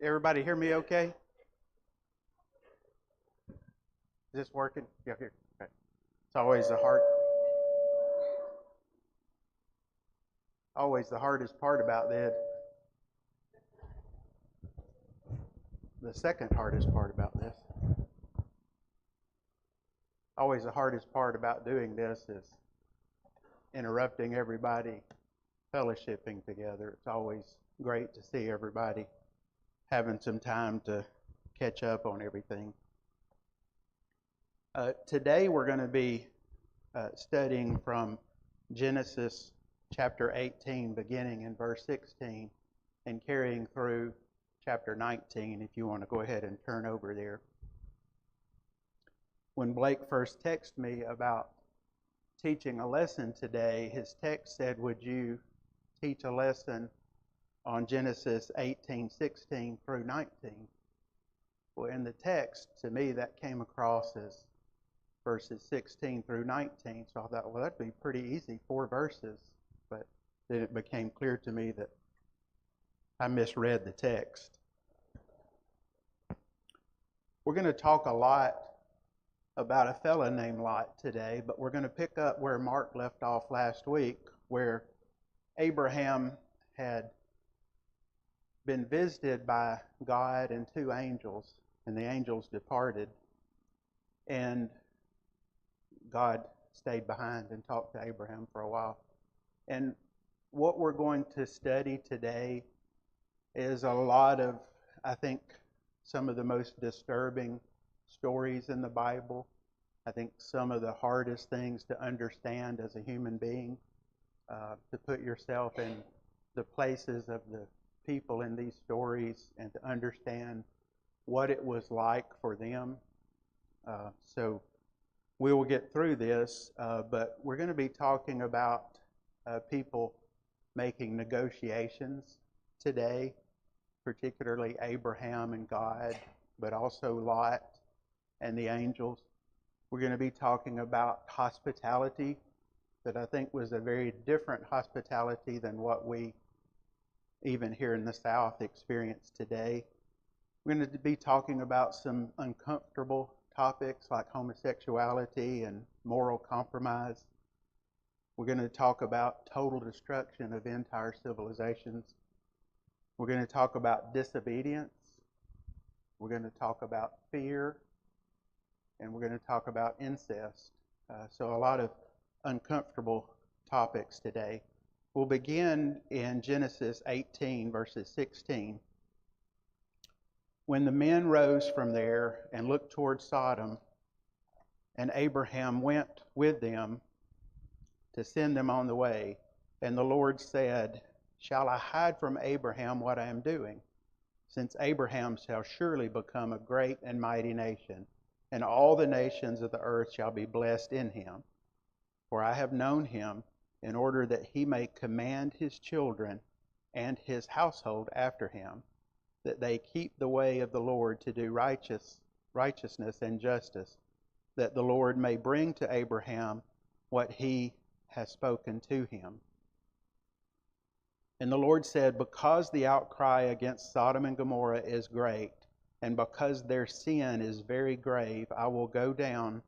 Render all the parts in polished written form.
Everybody hear me okay? Is this working? Yeah, here. Okay. It's always the hardest part about this. The second hardest part about this. Always the hardest part about doing this is interrupting everybody fellowshipping together. It's always great to see everybody having some time to catch up on everything. Today we're going to be studying from Genesis chapter 18, beginning in verse 16, and carrying through chapter 19, if you want to go ahead and turn over there. When Blake first texted me about teaching a lesson today, his text said, "Would you teach a lesson on Genesis 18:16 through 19?" Well, in the text, to me, that came across as verses 16 through 19. So I thought, well, that'd be pretty easy, 4 verses. But then it became clear to me that I misread the text. We're going to talk a lot about a fella named Lot today, but we're going to pick up where Mark left off last week, where Abraham had been visited by God and 2 angels, and the angels departed, and God stayed behind and talked to Abraham for a while. And what we're going to study today is a lot of, I think, some of the most disturbing stories in the Bible. I think some of the hardest things to understand as a human being, to put yourself in the places of the people in these stories and to understand what it was like for them. So we will get through this, but we're going to be talking about people making negotiations today, particularly Abraham and God, but also Lot and the angels. We're going to be talking about hospitality that I think was a very different hospitality than what we, even here in the South, experience today. We're going to be talking about some uncomfortable topics like homosexuality and moral compromise. We're going to talk about total destruction of entire civilizations. We're going to talk about disobedience. We're going to talk about fear. And we're going to talk about incest. So a lot of uncomfortable topics today. We'll begin in Genesis 18, verses 16. When the men rose from there and looked toward Sodom, and Abraham went with them to send them on the way, and the Lord said, "Shall I hide from Abraham what I am doing? Since Abraham shall surely become a great and mighty nation, and all the nations of the earth shall be blessed in him. For I have known him in order that he may command his children and his household after him, that they keep the way of the Lord to do righteousness and justice, that the Lord may bring to Abraham what he has spoken to him." And the Lord said, "Because the outcry against Sodom and Gomorrah is great, and because their sin is very grave, I will go down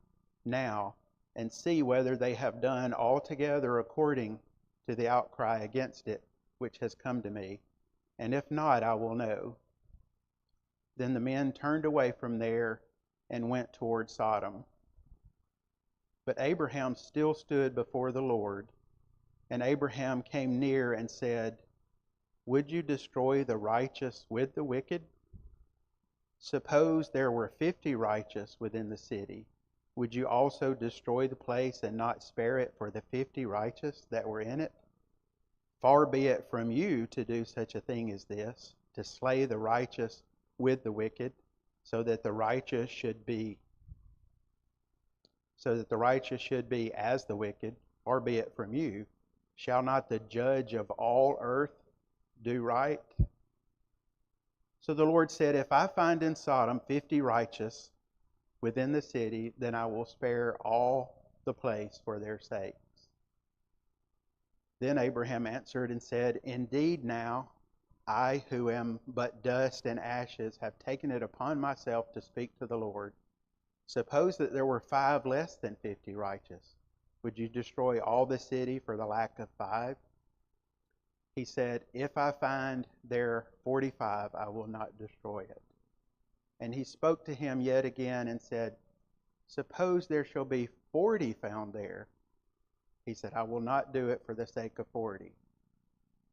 now and see whether they have done altogether according to the outcry against it, which has come to me. And if not, I will know." Then the men turned away from there and went toward Sodom. But Abraham still stood before the Lord, and Abraham came near and said, "Would you destroy the righteous with the wicked? Suppose there were 50 righteous within the city. Would you also destroy the place and not spare it for the 50 righteous that were in it? Far be it from you to do such a thing as this, to slay the righteous with the wicked, so that the righteous should be as the wicked. Far be it from you. Shall not the judge of all earth do right?" So the Lord said, "If I find in Sodom 50 righteous within the city, then I will spare all the place for their sakes." Then Abraham answered and said, "Indeed now, I, who am but dust and ashes, have taken it upon myself to speak to the Lord. Suppose that there were 5 less than 50 righteous. Would you destroy all the city for the lack of 5? He said, If I find there 45, I will not destroy it. And he spoke to him yet again and said, Suppose there shall be 40 found there. He said, I will not do it for the sake of 40.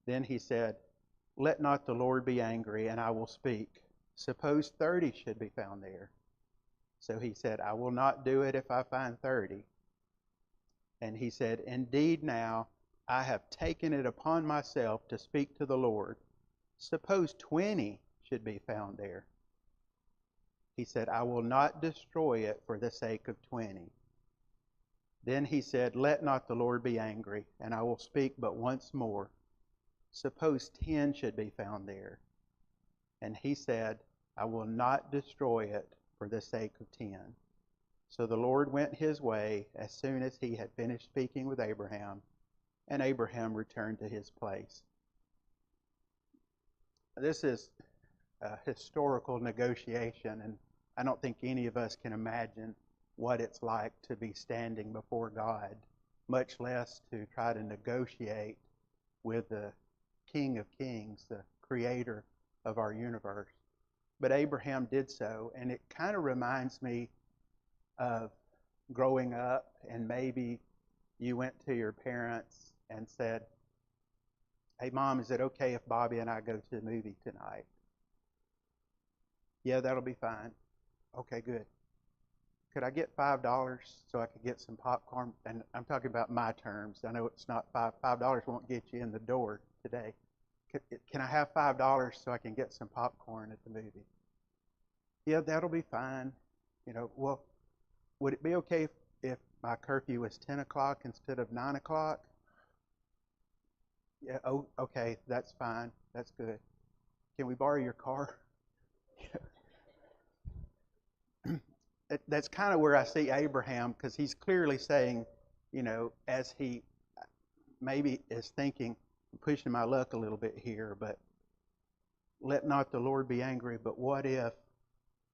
Then he said, Let not the Lord be angry, and I will speak. Suppose 30 should be found there. So he said, I will not do it if I find 30. And he said, Indeed now I have taken it upon myself to speak to the Lord. Suppose 20 should be found there. He said, I will not destroy it for the sake of 20. Then he said, Let not the Lord be angry, and I will speak but once more. Suppose 10 should be found there. And he said, I will not destroy it for the sake of 10. So the Lord went his way as soon as he had finished speaking with Abraham, and Abraham returned to his place. This is a historical negotiation, and I don't think any of us can imagine what it's like to be standing before God, much less to try to negotiate with the King of Kings, the creator of our universe. But Abraham did so, and it kind of reminds me of growing up, and maybe you went to your parents and said, Hey, Mom, is it okay if Bobby and I go to the movie tonight? Yeah, that'll be fine. Okay, good. Could I get $5 so I could get some popcorn? And I'm talking about my terms. I know it's not $5 won't get you in the door today. Can I have $5 so I can get some popcorn at the movie? Yeah, that'll be fine. Well, would it be okay if my curfew was 10 o'clock instead of 9 o'clock? Yeah, oh, okay, that's fine. That's good. Can we borrow your car? That's kind of where I see Abraham, because he's clearly saying, as he maybe is thinking, pushing my luck a little bit here, but let not the Lord be angry, but what if,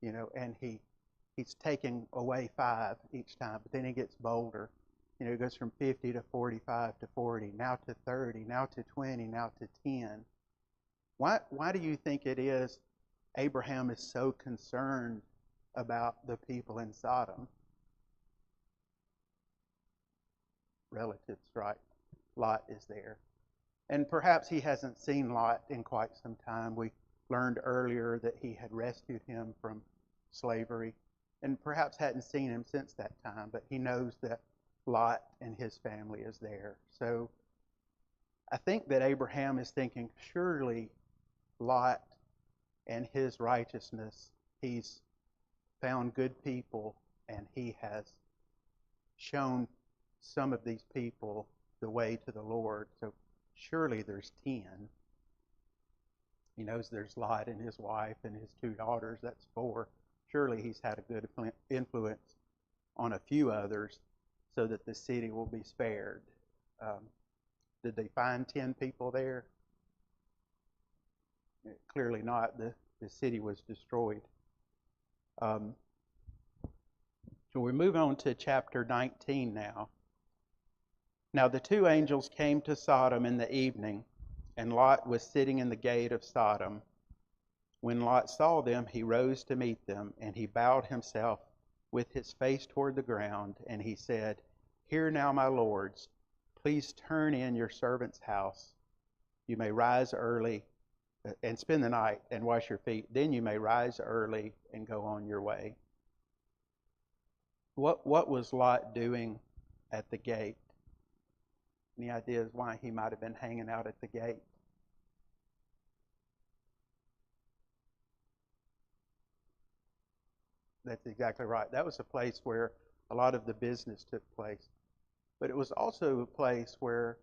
and he's taking away 5 each time, but then he gets bolder. It goes from 50 to 45 to 40, now to 30, now to 20, now to 10. Why do you think it is Abraham is so concerned about the people in Sodom? Relatives, right? Lot is there. And perhaps he hasn't seen Lot in quite some time. We learned earlier that he had rescued him from slavery, and perhaps hadn't seen him since that time, but he knows that Lot and his family is there. So I think that Abraham is thinking, surely Lot and his righteousness, he's found good people, and he has shown some of these people the way to the Lord. So surely there's 10. He knows there's Lot and his wife and his 2 daughters. That's 4. Surely he's had a good influence on a few others so that the city will be spared. Did they find 10 people there? Clearly not. The city was destroyed. So we move on to chapter 19 now. Now the 2 angels came to Sodom in the evening, and Lot was sitting in the gate of Sodom. When Lot saw them, he rose to meet them, and he bowed himself with his face toward the ground, and he said, Hear now, my lords, please turn in your servant's house. You may rise early and spend the night and wash your feet. Then you may rise early and go on your way. What was Lot doing at the gate? Any ideas why he might have been hanging out at the gate? That's exactly right. That was a place where a lot of the business took place. But it was also a place where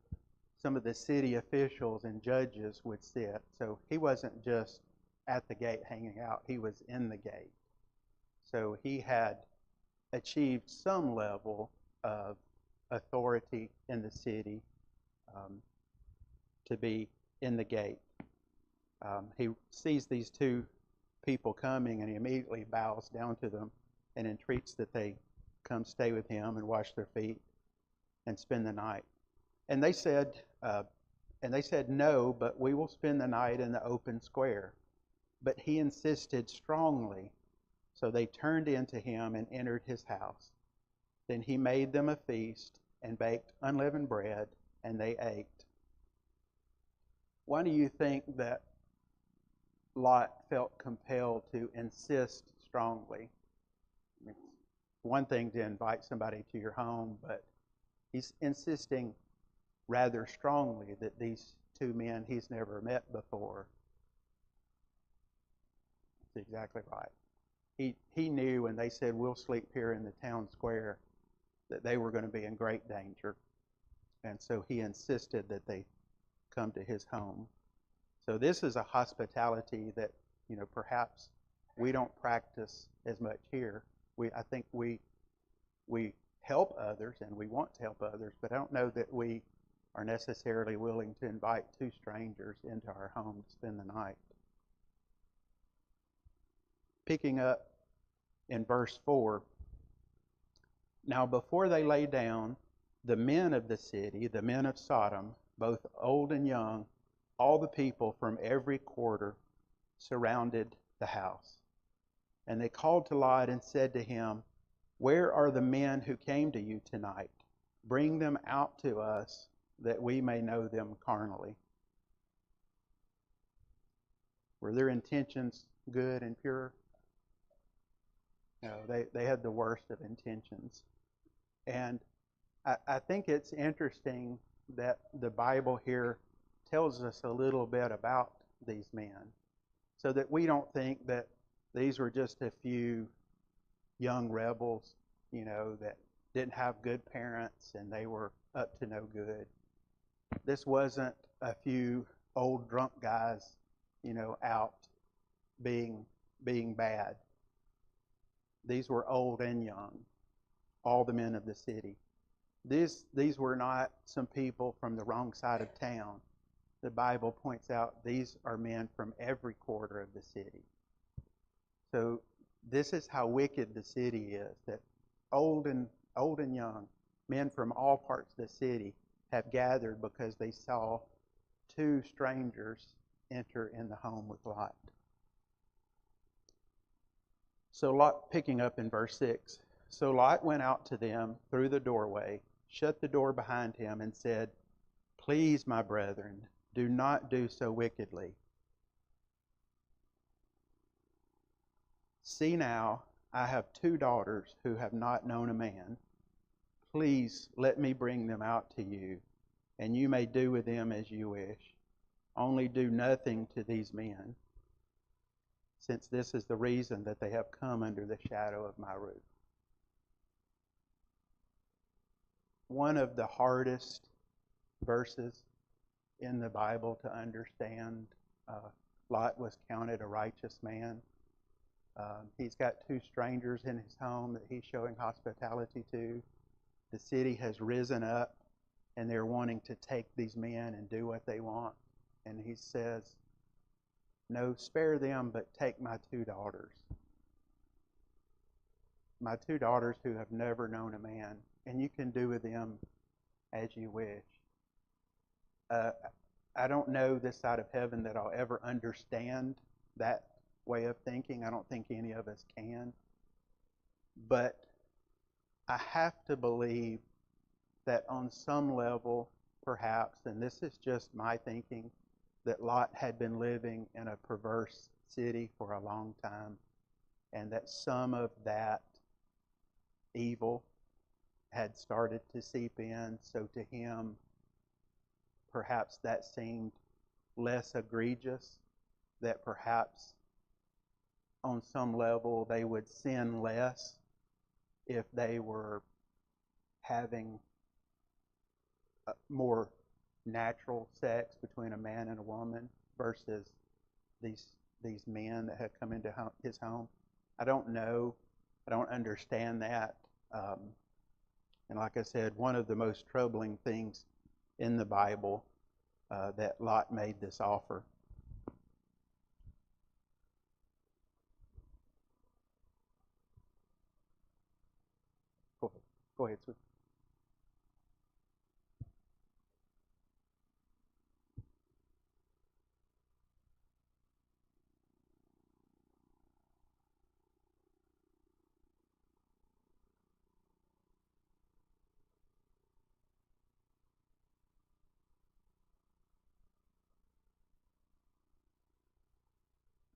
some of the city officials and judges would sit. So he wasn't just at the gate hanging out, he was in the gate. So he had achieved some level of authority in the city to be in the gate. He sees these two people coming, and he immediately bows down to them and entreats that they come stay with him and wash their feet and spend the night. And they said, no, but we will spend the night in the open square. But he insisted strongly, so they turned into him and entered his house. Then he made them a feast and baked unleavened bread, and they ate. Why do you think that Lot felt compelled to insist strongly? It's one thing to invite somebody to your home, but he's insisting rather strongly that these two men he's never met before. That's exactly right. He knew when they said, we'll sleep here in the town square, that they were going to be in great danger. And so he insisted that they come to his home. So this is a hospitality that, perhaps we don't practice as much here. I think we help others and we want to help others, but I don't know that we are necessarily willing to invite two strangers into our home to spend the night. Picking up in verse 4, now before they lay down, the men of the city, the men of Sodom, both old and young, all the people from every quarter surrounded the house. And they called to Lot and said to him, where are the men who came to you tonight? Bring them out to us, that we may know them carnally. Were their intentions good and pure? No, they had the worst of intentions. And I think it's interesting that the Bible here tells us a little bit about these men, so that we don't think that these were just a few young rebels, that didn't have good parents and they were up to no good. This wasn't a few old drunk guys, out being bad. These were old and young, all the men of the city. These were not some people from the wrong side of town. The Bible points out these are men from every quarter of the city. So this is how wicked the city is, that old and young, men from all parts of the city have gathered because they saw two strangers enter in the home with Lot. So Lot, picking up in verse 6, so Lot went out to them through the doorway, shut the door behind him, and said, please, my brethren, do not do so wickedly. See now, I have two daughters who have not known a man. Please let me bring them out to you, and you may do with them as you wish. Only do nothing to these men, since this is the reason that they have come under the shadow of my roof. One of the hardest verses in the Bible to understand. Lot was counted a righteous man. He's got two strangers in his home that he's showing hospitality to. The city has risen up, and they're wanting to take these men and do what they want. And he says, no, spare them, but take my two daughters. My two daughters who have never known a man, and you can do with them as you wish. I don't know this side of heaven that I'll ever understand that way of thinking. I don't think any of us can. But I have to believe that on some level, perhaps, and this is just my thinking, that Lot had been living in a perverse city for a long time, and that some of that evil had started to seep in. So to him, perhaps that seemed less egregious, that perhaps on some level they would sin less if they were having more natural sex between a man and a woman versus these men that had come into his home. I don't know. I don't understand that. And like I said, one of the most troubling things in the Bible that Lot made this offer. Go ahead, sweet.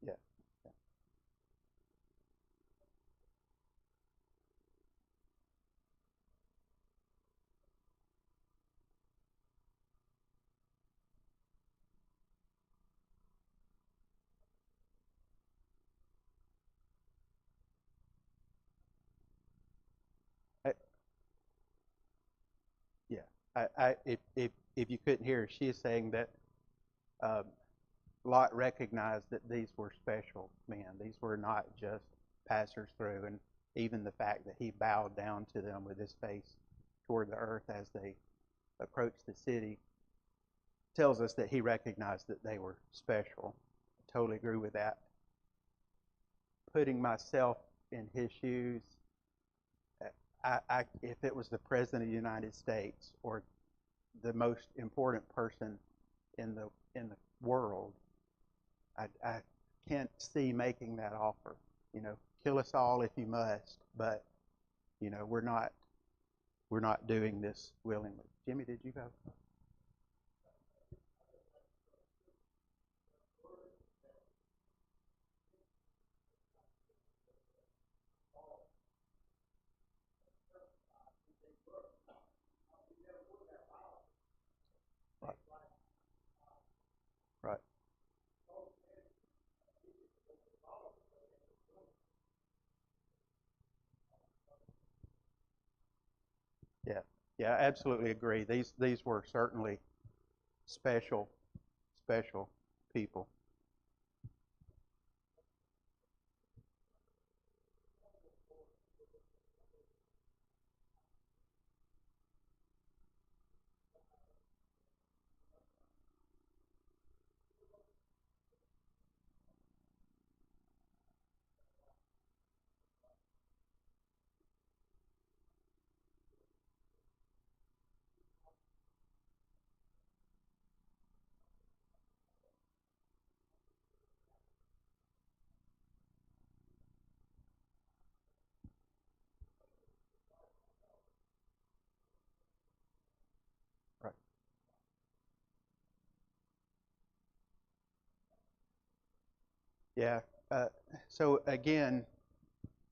Yeah. I, yeah. If you couldn't hear, she is saying that um, Lot recognized that these were special men. These were not just passers through, and even the fact that he bowed down to them with his face toward the earth as they approached the city tells us that he recognized that they were special. I totally agree with that. Putting myself in his shoes, if it was the President of the United States or the most important person in the world, I can't see making that offer. You know, kill us all if you must, but we're not doing this willingly. Jimmy, did you go? Right, right. Yeah, yeah, I absolutely agree. These were certainly special, special people. Right. Yeah. Uh, so again,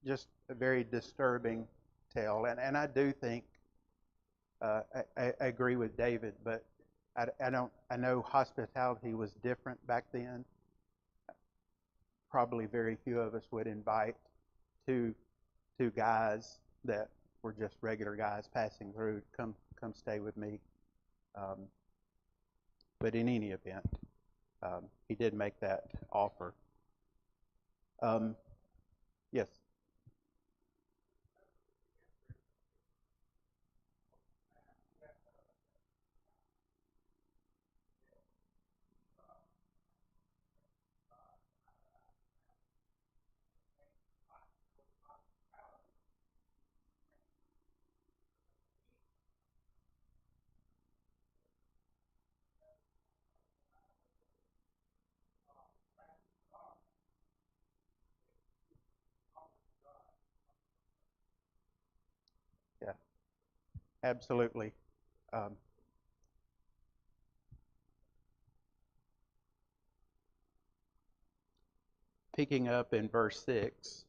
just a very disturbing tale, and I do think I agree with David, but I don't. I know hospitality was different back then. Probably very few of us would invite two two guys that were just regular guys passing through to come stay with me. Um, but in any event, he did make that offer. Um, yes. Yeah. Absolutely. Um, Picking up in verse 6,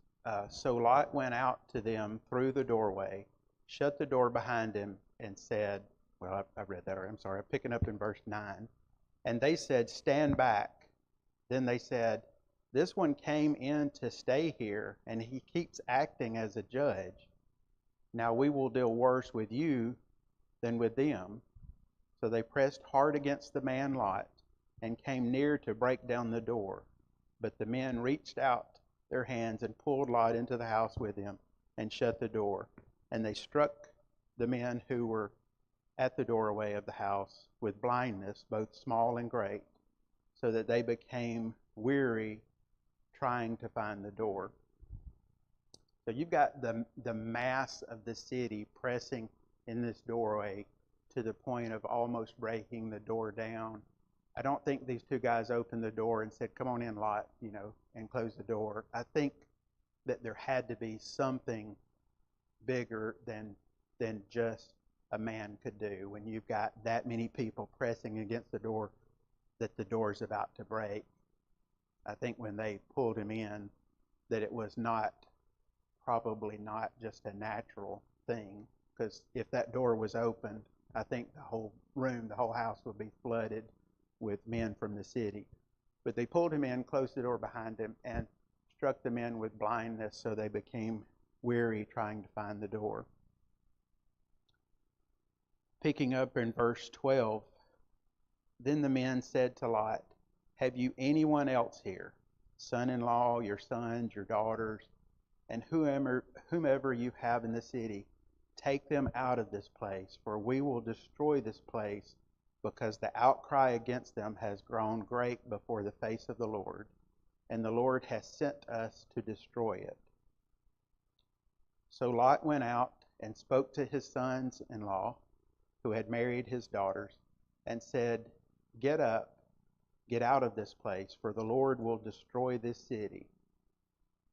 so Lot went out to them through the doorway, shut the door behind him, and said, well, I read that already. I'm sorry. I'm picking up in verse 9. And they said, stand back. Then they said, this one came in to stay here, and he keeps acting as a judge. Now we will deal worse with you than with them. So they pressed hard against the man Lot and came near to break down the door. But the men reached out their hands and pulled Lot into the house with them and shut the door. And they struck the men who were at the doorway of the house with blindness, both small and great, so that they became weary trying to find the door. So you've got the mass of the city pressing in this doorway to the point of almost breaking the door down. I don't think these two guys opened the door and said, "Come on in, Lot," and closed the door. I think that there had to be something bigger than just a man could do when you've got that many people pressing against the door that the door's about to break. I think when they pulled him in, that it was probably not just a natural thing, because if that door was opened, I think the whole room, the whole house would be flooded with men from the city. But they pulled him in, closed the door behind him, and struck the men with blindness, so they became weary trying to find the door. Picking up in verse 12, then the men said to Lot, "Have you anyone else here, son-in-law, your sons, your daughters, and whomever you have in the city? Take them out of this place, for we will destroy this place, because the outcry against them has grown great before the face of the Lord, and the Lord has sent us to destroy it." So Lot went out and spoke to his sons-in-law, who had married his daughters, and said, "Get up, get out of this place, for the Lord will destroy this city."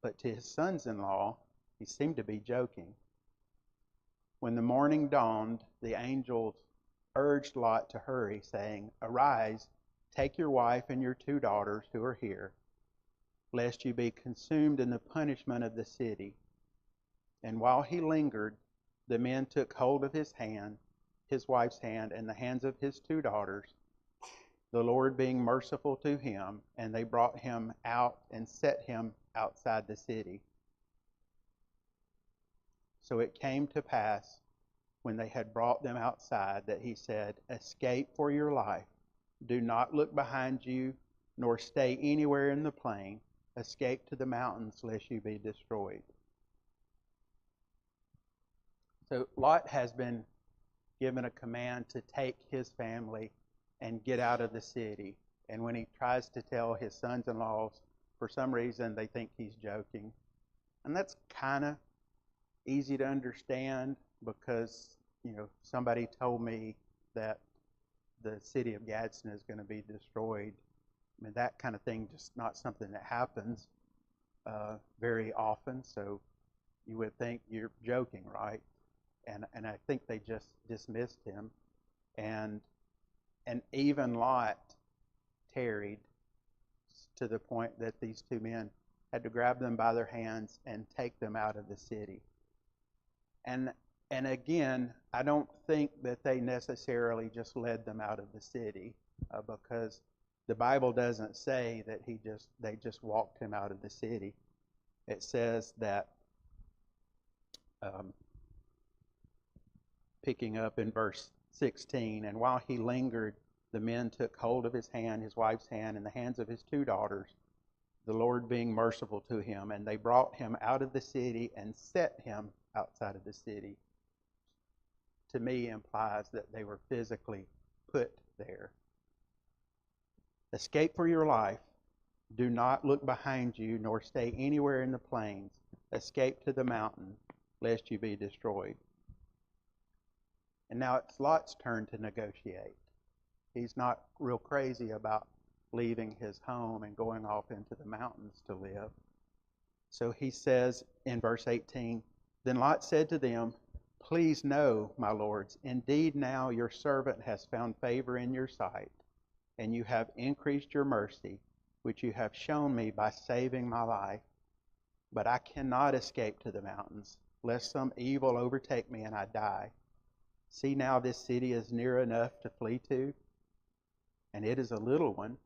But to his sons-in-law, he seemed to be joking. When the morning dawned, the angels urged Lot to hurry, saying, "Arise, take your wife and your 2 daughters who are here, lest you be consumed in the punishment of the city." And while he lingered, the men took hold of his hand, his wife's hand, and the hands of his 2 daughters, the Lord being merciful to him, and they brought him out and set him outside the city. So it came to pass, when they had brought them outside, that he said, "Escape for your life. Do not look behind you, nor stay anywhere in the plain. Escape to the mountains, lest you be destroyed." So Lot has been given a command to take his family and get out of the city. And when he tries to tell his sons-in-laws, for some reason they think he's joking. And that's kind of easy to understand, because somebody told me that the city of Gadsden is going to be destroyed. I mean, that kind of thing just not something that happens very often. So you would think you're joking, right? And I think they just dismissed him, and even Lot tarried to the point that these 2 men had to grab them by their hands and take them out of the city. And again, I don't think that they necessarily just led them out of the city, because the Bible doesn't say that they just walked him out of the city. It says that, picking up in verse 16, "And while he lingered, the men took hold of his hand, his wife's hand, and the hands of his 2 daughters, the Lord being merciful to him, and they brought him out of the city and set him outside of the city." To me, implies that they were physically put there. "Escape for your life. Do not look behind you, nor stay anywhere in the plains. Escape to the mountain, lest you be destroyed." And now it's Lot's turn to negotiate. He's not real crazy about leaving his home and going off into the mountains to live. So he says in verse 18, "Then Lot said to them, 'Please know, my lords, indeed now your servant has found favor in your sight, and you have increased your mercy, which you have shown me by saving my life. But I cannot escape to the mountains, lest some evil overtake me and I die. See now, this city is near enough to flee to, and it is a little one.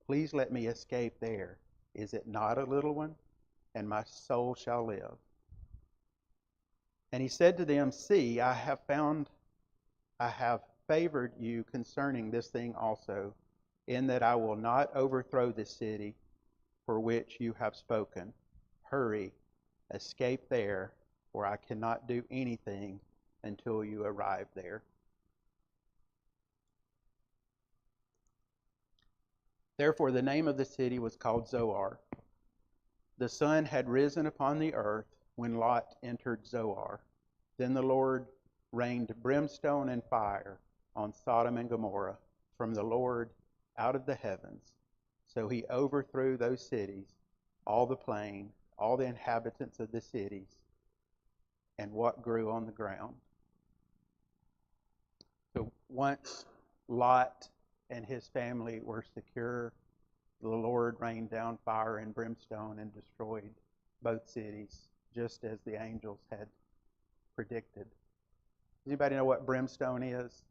Please let me escape there. Is it not a little one? And my soul shall live.' And he said to them, 'See, I have favored you concerning this thing also, in that I will not overthrow this city for which you have spoken. Hurry, escape there, for I cannot do anything until you arrive there.' Therefore the name of the city was called Zoar. The sun had risen upon the earth when Lot entered Zoar. Then the Lord rained brimstone and fire on Sodom and Gomorrah from the Lord out of the heavens. So he overthrew those cities, all the plain, all the inhabitants of the cities, and what grew on the ground. So once Lot and his family were secure, the Lord rained down fire and brimstone and destroyed both cities, just as the angels had predicted. Does anybody know what brimstone is?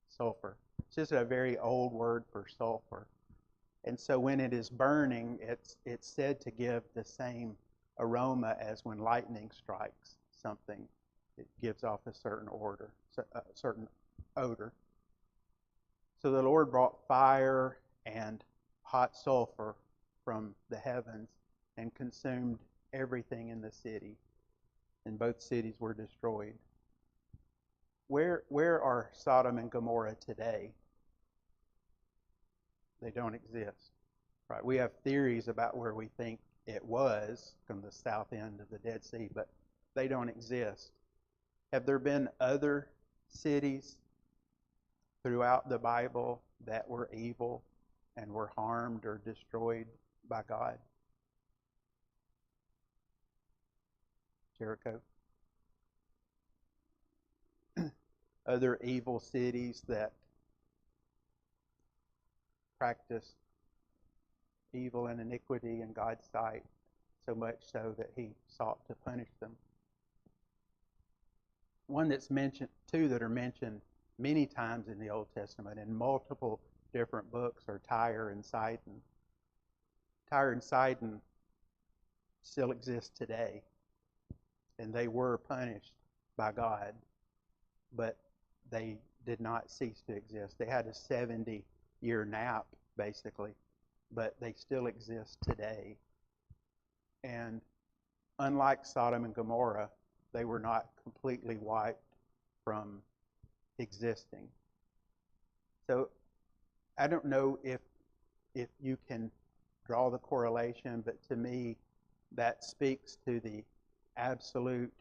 Sulfur. It's just a very old word for sulfur. And so when it is burning, it's said to give the same aroma as when lightning strikes something. It gives off a certain odor. So the Lord brought fire and hot sulfur from the heavens and consumed everything in the city, and both cities were destroyed. Where are Sodom and Gomorrah today? They don't exist. Right? We have theories about where we think it was from the south end of the Dead Sea, but they don't exist. Have there been other cities throughout the Bible that were evil and were harmed or destroyed by God? Jericho. Other evil cities that practiced evil and iniquity in God's sight, so much so that he sought to punish them. One that's mentioned, two that are mentioned many times in the Old Testament in multiple different books are Tyre and Sidon. Tyre and Sidon still exist today, and they were punished by God, but they did not cease to exist. They had a 70-year nap, basically, but they still exist today. And unlike Sodom and Gomorrah, they were not completely wiped from existing. So I don't know if you can draw the correlation, but to me, that speaks to the absolute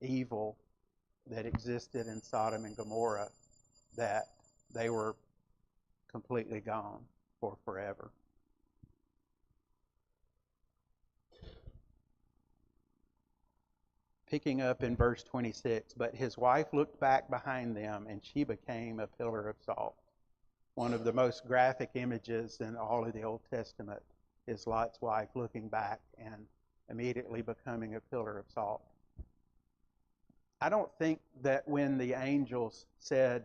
evil that existed in Sodom and Gomorrah, that they were completely gone for forever. Picking up in verse 26, but his wife looked back behind them, and she became a pillar of salt. One of the most graphic images in all of the Old Testament is Lot's wife looking back and immediately becoming a pillar of salt. I don't think that when the angels said,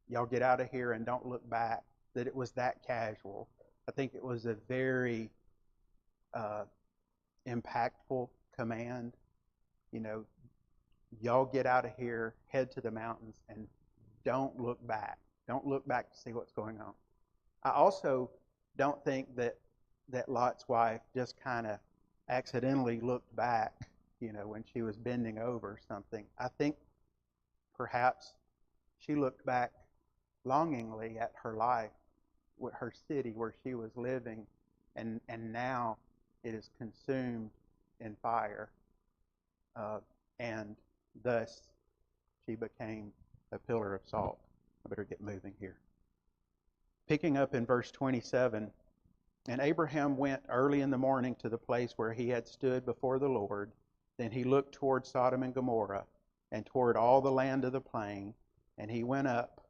y'all get out of here and don't look back, that it was that casual. I think it was a very impactful command. You know, y'all get out of here, head to the mountains, and don't look back. Don't look back to see what's going on. I also don't think that Lot's wife just kind of accidentally looked back, you know, when she was bending over something. I think perhaps she looked back longingly at her life, her city where she was living, and now it is consumed in fire. And thus she became a pillar of salt. I better get moving here. Picking up in verse 27, and Abraham went early in the morning to the place where he had stood before the Lord. Then he looked toward Sodom and Gomorrah and toward all the land of the plain, and he went up,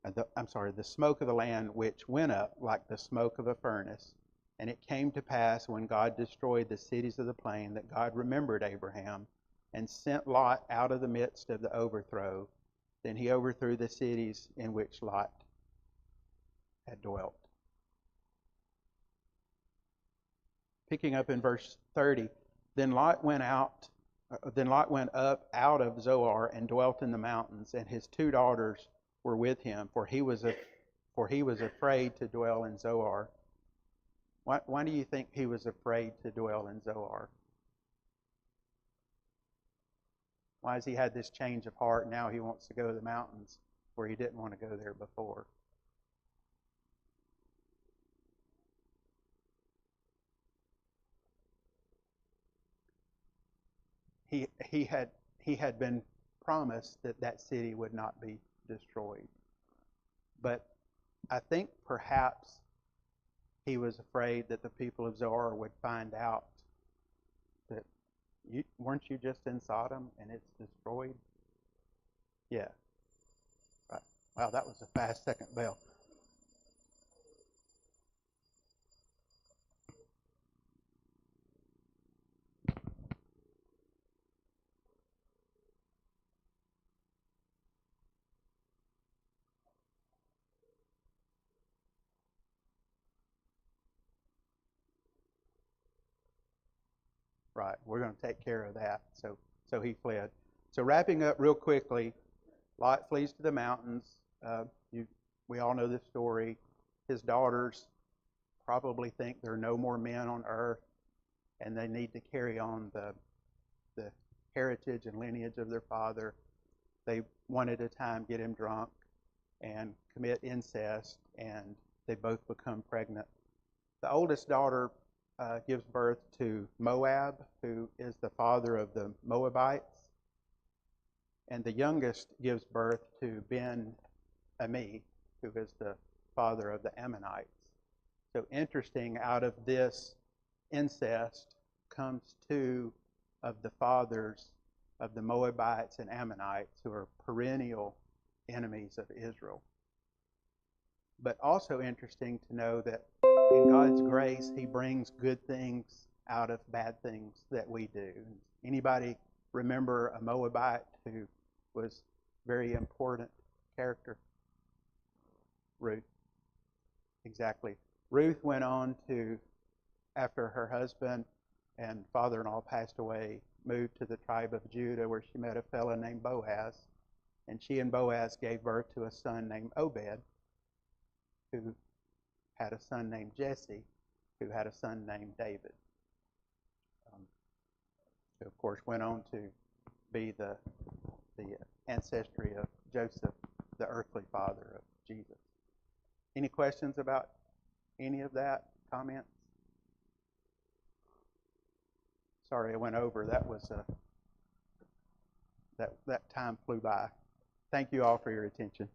the smoke of the land which went up like the smoke of a furnace. And it came to pass when God destroyed the cities of the plain that God remembered Abraham and sent Lot out of the midst of the overthrow. Then he overthrew the cities in which Lot had dwelt. Picking up in verse 30, Then Lot went up out of Zoar and dwelt in the mountains, and his 2 daughters were with him, for he was afraid to dwell in Zoar. Why do you think he was afraid to dwell in Zoar? Why has he had this change of heart? Now he wants to go to the mountains. where he didn't want to go there before. He had been promised that that city would not be destroyed. But I think perhaps he was afraid that the people of Zoar would find out that weren't you just in Sodom and it's destroyed? Yeah. Right. Wow, that was a fast second bell. Right. We're going to take care of that. So he fled. So wrapping up real quickly, Lot flees to the mountains. Uh, you, we all know this story. His daughters probably think there are no more men on earth, and they need to carry on the heritage and lineage of their father. They one at a time get him drunk and commit incest, and they both become pregnant. The oldest daughter gives birth to Moab, who is the father of the Moabites, and the youngest gives birth to Ben-Ami, who is the father of the Ammonites. So interesting, out of this incest comes two of the fathers of the Moabites and Ammonites, who are perennial enemies of Israel. But also interesting to know that in God's grace, he brings good things out of bad things that we do. Anybody remember a Moabite who was a very important character? Ruth. Exactly. Ruth went on to, after her husband and father-in-law passed away, moved to the tribe of Judah, where she met a fellow named Boaz. And she and Boaz gave birth to a son named Obed, who had a son named Jesse, who had a son named David. Who, of course, went on to be the ancestry of Joseph, the earthly father of Jesus. Any questions about any of that? Comments? Sorry, I went over. That was that time flew by. Thank you all for your attention.